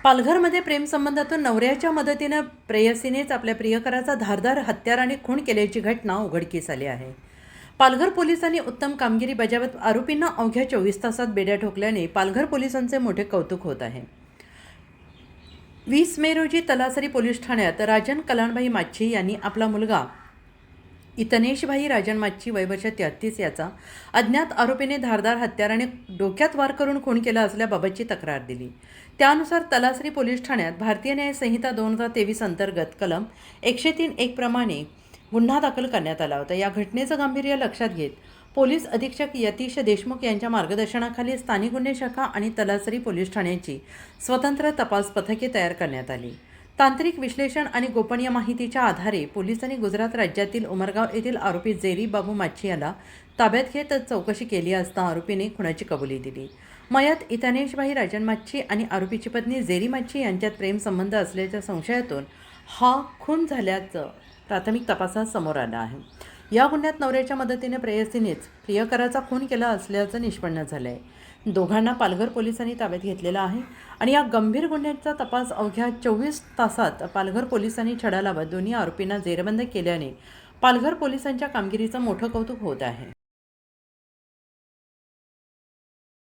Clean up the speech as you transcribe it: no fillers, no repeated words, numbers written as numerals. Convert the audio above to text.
पालघरमध्ये प्रेमसंबंधातून नवऱ्याच्या मदतीनं प्रेयसीनेच आपल्या प्रियकराचा धारदार हत्याराने खून केल्याची घटना उघडकीस आली आहे. पालघर पोलिसांनी उत्तम कामगिरी बजावत आरोपींना अवघ्या 24 तासात बेड्या ठोकल्याने पालघर पोलिसांचे मोठे कौतुक होत आहे. 20 मे रोजी तलासरी पोलीस ठाण्यात राजन कल्याणभाई माच्छी यांनी आपला मुलगा इतनेशभाई राजन माच्छी वय वर्ष 33 याचा अज्ञात आरोपीने धारदार हत्याराने डोक्यात वार करून खून केला असल्याबाबतची तक्रार दिली. त्यानुसार तलासरी पोलीस ठाण्यात भारतीय न्याय संहिता 2023 अंतर्गत कलम 103(1) प्रमाणे गुन्हा दाखल करण्यात आला होता. या घटनेचं गांभीर्य लक्षात घेत पोलीस अधीक्षक यतीश देशमुख यांच्या मार्गदर्शनाखाली स्थानिक गुन्हे शाखा आणि तलासरी पोलीस ठाण्याची स्वतंत्र तपास पथके तयार करण्यात आली. तांत्रिक विश्लेषण आणि गोपनीय माहितीच्या आधारे पोलिसांनी गुजरात राज्यातील उमरगाव येथील आरोपी जेरी बाबू माच्छी याला ताब्यात घेत चौकशी केली असता आरोपीने खुनाची कबुली दिली. मयत इतनेशभाई राजन माच्छी आणि आरोपीची पत्नी जेरी माच्छी यांच्यात प्रेमसंबंध असल्याच्या संशयातून हा खून झाल्याचं प्राथमिक तपासात समोर आलं आहे. या गुन्ह्यात नवऱ्याच्या मदतीने प्रेयसीनेच प्रियकराचा खून केला असल्याचं निष्पन्न झालं आहे. दोघांना पालघर पोलिसांनी ताब्यात घेतलेला आहे आणि या गंभीर गुन्ह्याचा तपास अवघ्या 24 तासात पालघर पोलिसांनी छडा लावत दोन्ही आरोपींना जेरबंद केल्याने पालघर पोलिसांच्या कामगिरीचं मोठं कौतुक होत आहे.